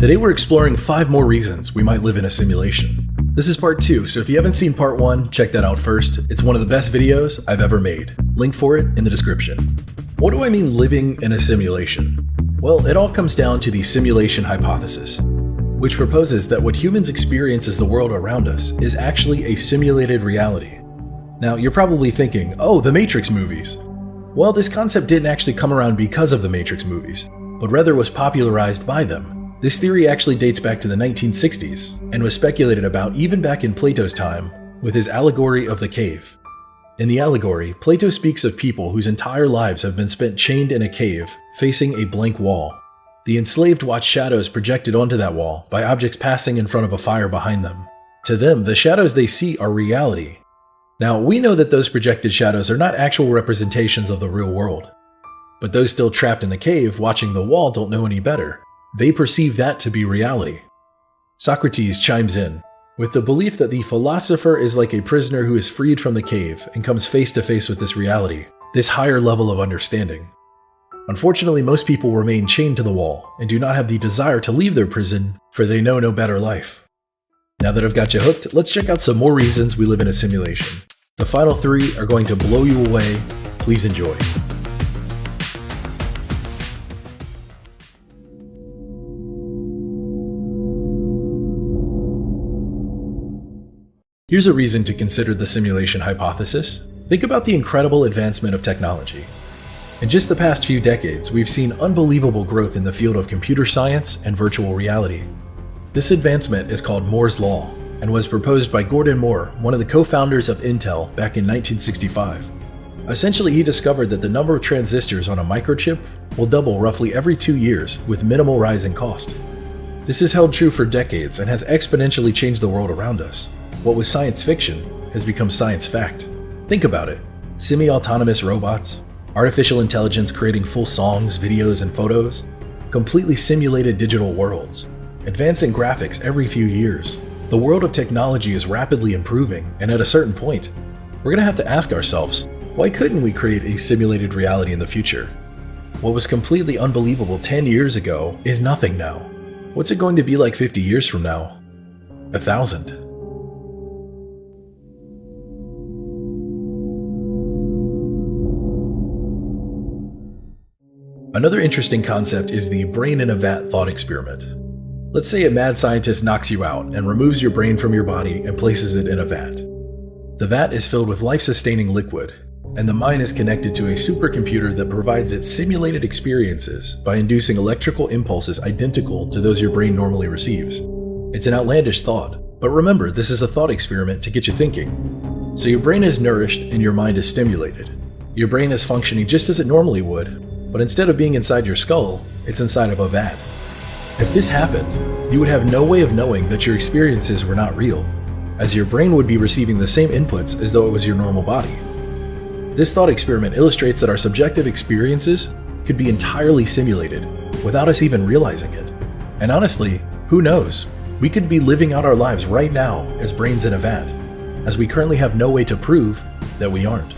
Today we're exploring 5 more reasons we might live in a simulation. This is part 2, so if you haven't seen part 1, check that out first. It's one of the best videos I've ever made. Link for it in the description. What do I mean living in a simulation? Well, it all comes down to the simulation hypothesis, which proposes that what humans experience as the world around us is actually a simulated reality. Now, you're probably thinking, oh, the Matrix movies. Well, this concept didn't actually come around because of the Matrix movies, but rather was popularized by them. This theory actually dates back to the 1960s and was speculated about even back in Plato's time with his allegory of the cave. In the allegory, Plato speaks of people whose entire lives have been spent chained in a cave facing a blank wall. The enslaved watch shadows projected onto that wall by objects passing in front of a fire behind them. To them, the shadows they see are reality. Now, we know that those projected shadows are not actual representations of the real world. But those still trapped in the cave watching the wall don't know any better. They perceive that to be reality. Socrates chimes in with the belief that the philosopher is like a prisoner who is freed from the cave and comes face to face with this reality, this higher level of understanding. Unfortunately, most people remain chained to the wall and do not have the desire to leave their prison, for they know no better life. Now that I've got you hooked, let's check out some more reasons we live in a simulation. The final 3 are going to blow you away. Please enjoy. Here's a reason to consider the simulation hypothesis. Think about the incredible advancement of technology. In just the past few decades, we've seen unbelievable growth in the field of computer science and virtual reality. This advancement is called Moore's Law and was proposed by Gordon Moore, one of the co-founders of Intel, back in 1965. Essentially, he discovered that the number of transistors on a microchip will double roughly every 2 years with minimal rise in cost. This has held true for decades and has exponentially changed the world around us. What was science fiction has become science fact. Think about it. Semi-autonomous robots, artificial intelligence creating full songs, videos, and photos, completely simulated digital worlds, advancing graphics every few years. The world of technology is rapidly improving, and at a certain point, we're going to have to ask ourselves, why couldn't we create a simulated reality in the future? What was completely unbelievable 10 years ago is nothing now. What's it going to be like 50 years from now? 1,000. Another interesting concept is the brain in a vat thought experiment. Let's say a mad scientist knocks you out and removes your brain from your body and places it in a vat. The vat is filled with life-sustaining liquid, and the mind is connected to a supercomputer that provides its simulated experiences by inducing electrical impulses identical to those your brain normally receives. It's an outlandish thought, but remember, this is a thought experiment to get you thinking. So your brain is nourished and your mind is stimulated. Your brain is functioning just as it normally would, but instead of being inside your skull, it's inside of a vat. If this happened, you would have no way of knowing that your experiences were not real, as your brain would be receiving the same inputs as though it was your normal body. This thought experiment illustrates that our subjective experiences could be entirely simulated without us even realizing it. And honestly, who knows? We could be living out our lives right now as brains in a vat, as we currently have no way to prove that we aren't.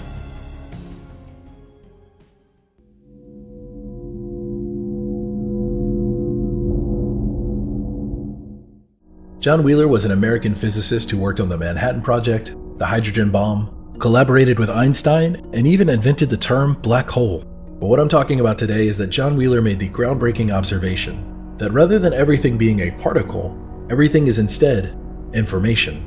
John Wheeler was an American physicist who worked on the Manhattan Project, the hydrogen bomb, collaborated with Einstein, and even invented the term black hole. But what I'm talking about today is that John Wheeler made the groundbreaking observation that rather than everything being a particle, everything is instead information.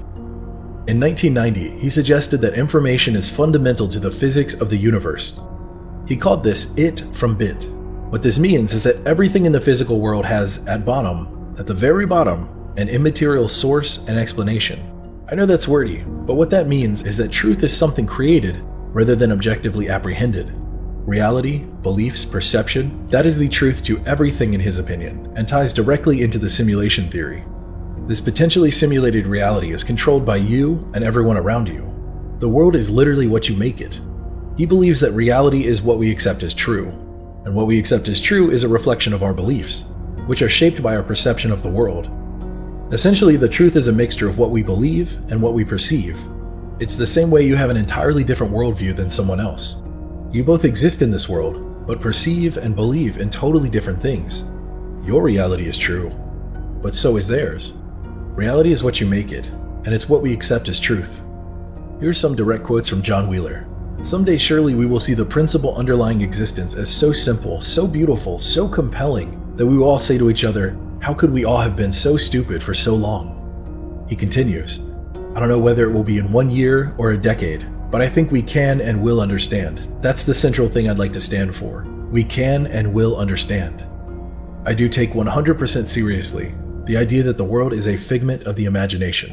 In 1990, he suggested that information is fundamental to the physics of the universe. He called this it from bit. What this means is that everything in the physical world has, at the very bottom, an immaterial source and explanation. I know that's wordy, but what that means is that truth is something created rather than objectively apprehended. Reality, beliefs, perception, that is the truth to everything in his opinion, and ties directly into the simulation theory. This potentially simulated reality is controlled by you and everyone around you. The world is literally what you make it. He believes that reality is what we accept as true, and what we accept as true is a reflection of our beliefs, which are shaped by our perception of the world. Essentially, the truth is a mixture of what we believe and what we perceive. It's the same way you have an entirely different worldview than someone else. You both exist in this world, but perceive and believe in totally different things. Your reality is true. but so is theirs. Reality is what you make it, and it's what we accept as truth. Here are some direct quotes from John Wheeler. "Someday surely we will see the principle underlying existence as so simple, so beautiful, so compelling, that we will all say to each other, 'How could we all have been so stupid for so long?'" He continues, "I don't know whether it will be in 1 year or a decade, but I think we can and will understand. That's the central thing I'd like to stand for. We can and will understand." I do take 100% seriously the idea that the world is a figment of the imagination.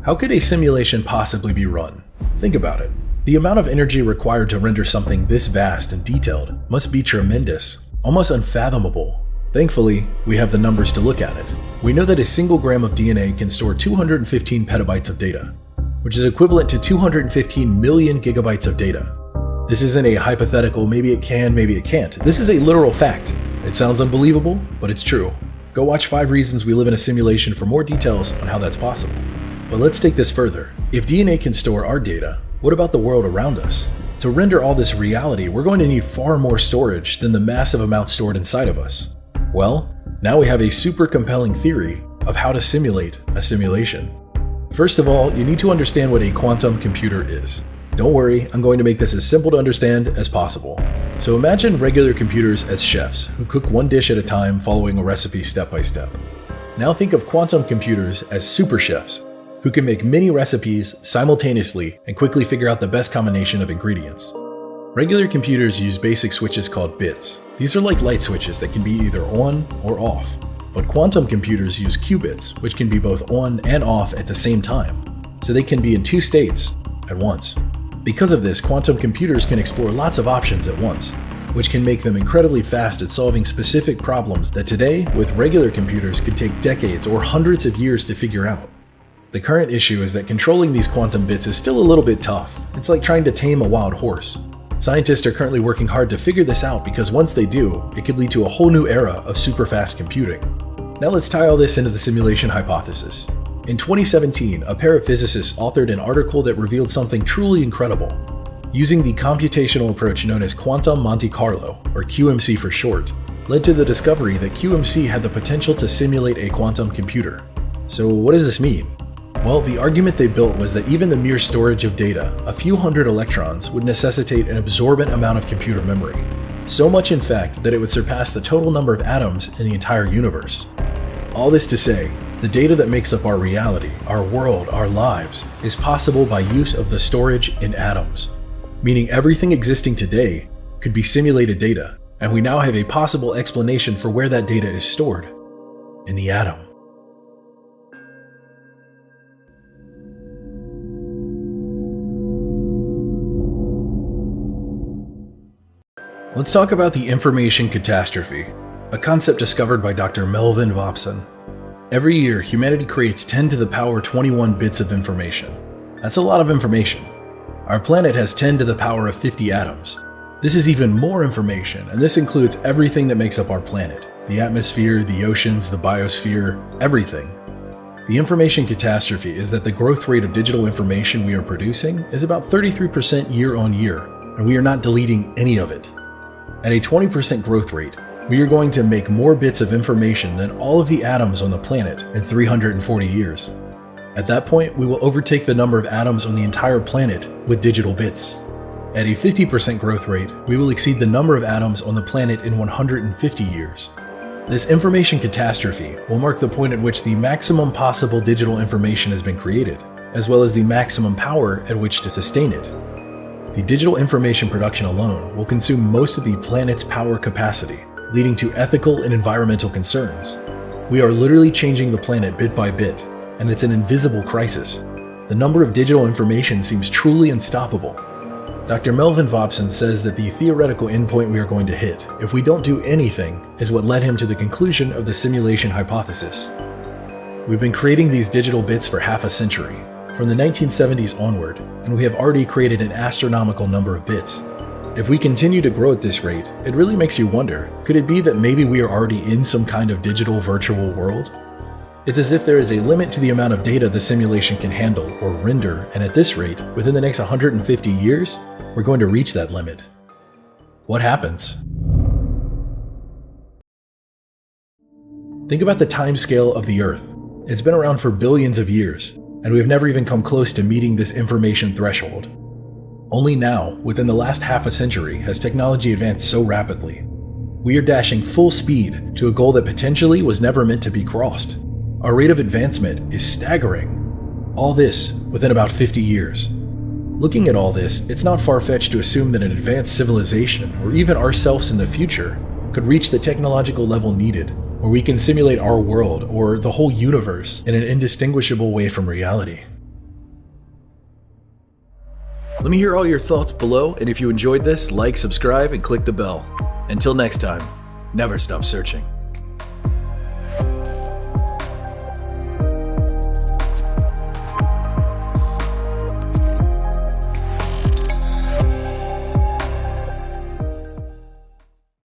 How could a simulation possibly be run? Think about it. The amount of energy required to render something this vast and detailed must be tremendous, almost unfathomable. Thankfully, we have the numbers to look at it. We know that a single gram of DNA can store 215 petabytes of data, which is equivalent to 215 million gigabytes of data. This isn't a hypothetical, maybe it can, maybe it can't. This is a literal fact. It sounds unbelievable, but it's true. Go watch 5 Reasons We Live in a Simulation for more details on how that's possible. But let's take this further. If DNA can store our data, what about the world around us? To render all this reality, we're going to need far more storage than the massive amount stored inside of us. Well, now we have a super compelling theory of how to simulate a simulation. First of all, you need to understand what a quantum computer is. Don't worry, I'm going to make this as simple to understand as possible. So imagine regular computers as chefs who cook one dish at a time following a recipe step by step. Now think of quantum computers as super chefs who can make many recipes simultaneously and quickly figure out the best combination of ingredients. Regular computers use basic switches called bits. These are like light switches that can be either on or off. But quantum computers use qubits, which can be both on and off at the same time, so they can be in 2 states at once. Because of this, quantum computers can explore lots of options at once, which can make them incredibly fast at solving specific problems that today, with regular computers, could take decades or hundreds of years to figure out. The current issue is that controlling these quantum bits is still a little bit tough. It's like trying to tame a wild horse. Scientists are currently working hard to figure this out because once they do, it could lead to a whole new era of super fast computing. Now let's tie all this into the simulation hypothesis. In 2017, a pair of physicists authored an article that revealed something truly incredible. Using the computational approach known as Quantum Monte Carlo, or QMC for short, led to the discovery that QMC had the potential to simulate a quantum computer. So what does this mean? Well, the argument they built was that even the mere storage of data, a few hundred electrons, would necessitate an absorbent amount of computer memory. So much, in fact, that it would surpass the total number of atoms in the entire universe. All this to say, the data that makes up our reality, our world, our lives, is possible by use of the storage in atoms. Meaning everything existing today could be simulated data, and we now have a possible explanation for where that data is stored: in the atom. Let's talk about the information catastrophe, a concept discovered by Dr. Melvin Vopson. Every year, humanity creates 10 to the power 21 bits of information. That's a lot of information. Our planet has 10 to the power of 50 atoms. This is even more information, and this includes everything that makes up our planet: the atmosphere, the oceans, the biosphere, everything. The information catastrophe is that the growth rate of digital information we are producing is about 33% year on year, and we are not deleting any of it. At a 20% growth rate, we are going to make more bits of information than all of the atoms on the planet in 340 years. At that point, we will overtake the number of atoms on the entire planet with digital bits. At a 50% growth rate, we will exceed the number of atoms on the planet in 150 years. This information catastrophe will mark the point at which the maximum possible digital information has been created, as well as the maximum power at which to sustain it. The digital information production alone will consume most of the planet's power capacity, leading to ethical and environmental concerns. We are literally changing the planet bit by bit, and it's an invisible crisis. The number of digital information seems truly unstoppable. Dr. Melvin Vopson says that the theoretical endpoint we are going to hit, if we don't do anything, is what led him to the conclusion of the simulation hypothesis. We've been creating these digital bits for half a century, from the 1970s onward, and we have already created an astronomical number of bits. If we continue to grow at this rate, it really makes you wonder, could it be that maybe we are already in some kind of digital virtual world? It's as if there is a limit to the amount of data the simulation can handle or render, and at this rate, within the next 150 years, we're going to reach that limit. What happens? Think about the time scale of the Earth. It's been around for billions of years, and we've never even come close to meeting this information threshold. Only now, within the last half a century, has technology advanced so rapidly. We are dashing full speed to a goal that potentially was never meant to be crossed. Our rate of advancement is staggering. All this within about 50 years. Looking at all this, it's not far-fetched to assume that an advanced civilization, or even ourselves in the future, could reach the technological level needed, where we can simulate our world or the whole universe in an indistinguishable way from reality. Let me hear all your thoughts below, and if you enjoyed this, like, subscribe, and click the bell. Until next time, never stop searching.